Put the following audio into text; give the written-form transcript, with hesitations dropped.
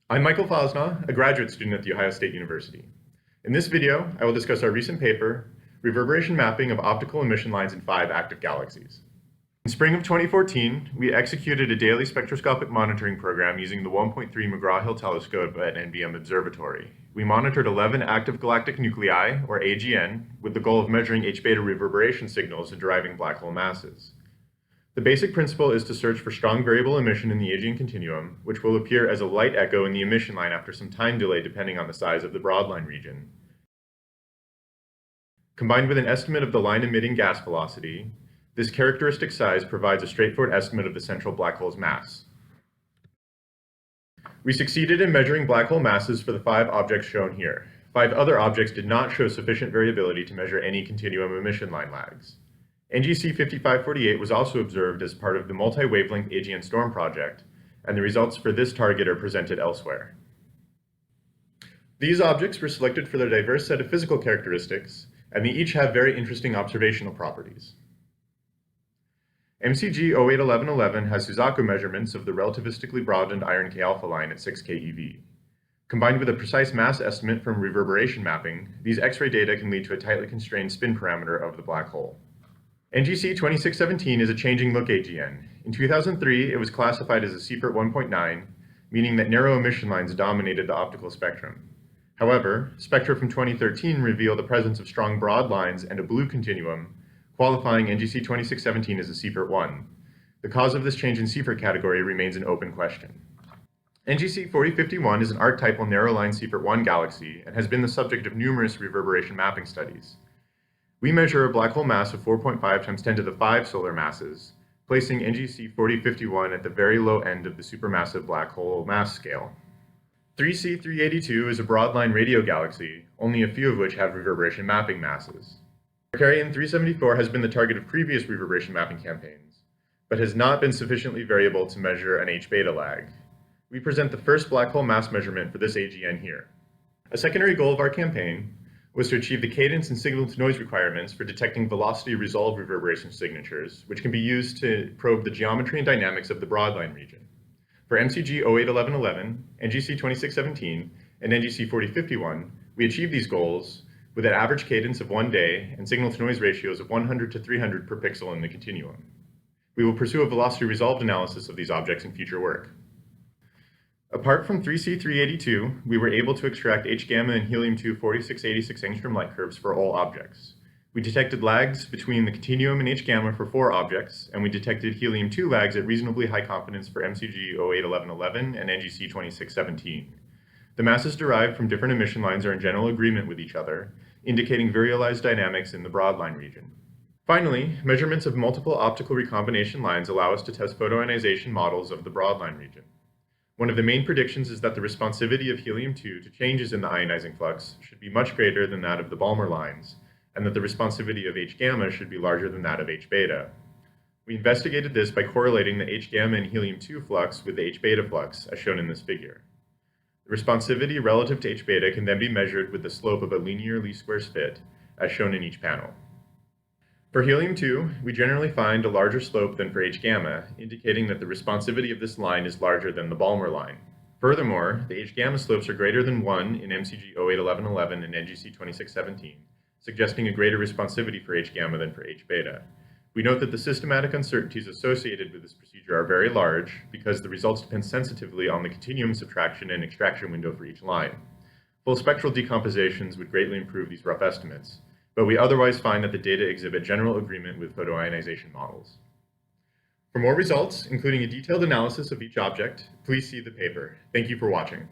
I'm Michael Fausnaugh, a graduate student at The Ohio State University. In this video, I will discuss our recent paper, Reverberation Mapping of Optical Emission Lines in Five Active Galaxies. In spring of 2014, we executed a daily spectroscopic monitoring program using the 1.3 McGraw-Hill telescope at NBM Observatory. We monitored 11 active galactic nuclei, or AGN, with the goal of measuring H-beta reverberation signals and deriving black hole masses. The basic principle is to search for strong variable emission in the AGN continuum, which will appear as a light echo in the emission line after some time delay depending on the size of the broadline region. Combined with an estimate of the line-emitting gas velocity, this characteristic size provides a straightforward estimate of the central black hole's mass. We succeeded in measuring black hole masses for the 5 objects shown here. 5 other objects did not show sufficient variability to measure any continuum emission line lags. NGC 5548 was also observed as part of the multi-wavelength AGN storm project, and the results for this target are presented elsewhere. These objects were selected for their diverse set of physical characteristics, and they each have very interesting observational properties. MCG 081111 has Suzaku measurements of the relativistically broadened iron K-alpha line at 6 keV. Combined with a precise mass estimate from reverberation mapping, these X-ray data can lead to a tightly constrained spin parameter of the black hole. NGC 2617 is a changing look AGN. In 2003, it was classified as a Siefert 1.9, meaning that narrow emission lines dominated the optical spectrum. However, spectra from 2013 reveal the presence of strong broad lines and a blue continuum, qualifying NGC 2617 as a Siefert 1. The cause of this change in Siefert category remains an open question. NGC 4051 is an archetypal narrow-line Siefert 1 galaxy and has been the subject of numerous reverberation mapping studies. We measure a black hole mass of 4.5 times 10 to the 5 solar masses, placing NGC 4051 at the very low end of the supermassive black hole mass scale. 3C382 is a broadline radio galaxy, only a few of which have reverberation mapping masses. Carrion 374 has been the target of previous reverberation mapping campaigns, but has not been sufficiently variable to measure an H-beta lag. We present the first black hole mass measurement for this AGN here. A secondary goal of our campaign was to achieve the cadence and signal-to-noise requirements for detecting velocity-resolved reverberation signatures, which can be used to probe the geometry and dynamics of the broadline region. For MCG 081111, NGC 2617, and NGC 4051, we achieved these goals with an average cadence of 1 day and signal-to-noise ratios of 100 to 300 per pixel in the continuum. We will pursue a velocity-resolved analysis of these objects in future work. Apart from 3C382, we were able to extract H-gamma and helium-2 4686 angstrom light curves for all objects. We detected lags between the continuum and H-gamma for 4 objects, and we detected helium-2 lags at reasonably high confidence for MCG 081111 and NGC 2617. The masses derived from different emission lines are in general agreement with each other, indicating varialized dynamics in the broadline region. Finally, measurements of multiple optical recombination lines allow us to test photoionization models of the broadline region. One of the main predictions is that the responsivity of helium-2 to changes in the ionizing flux should be much greater than that of the Balmer lines, and that the responsivity of H-gamma should be larger than that of H-beta. We investigated this by correlating the H-gamma and helium-2 flux with the H-beta flux, as shown in this figure. The responsivity relative to H-beta can then be measured with the slope of a linear least squares fit, as shown in each panel. For helium-2, we generally find a larger slope than for H-gamma, indicating that the responsivity of this line is larger than the Balmer line. Furthermore, the H-gamma slopes are greater than 1 in MCG 081111 and NGC 2617, suggesting a greater responsivity for H-gamma than for H-beta. We note that the systematic uncertainties associated with this procedure are very large because the results depend sensitively on the continuum subtraction and extraction window for each line. Full spectral decompositions would greatly improve these rough estimates, but we otherwise find that the data exhibit general agreement with photoionization models. For more results, including a detailed analysis of each object, please see the paper. Thank you for watching.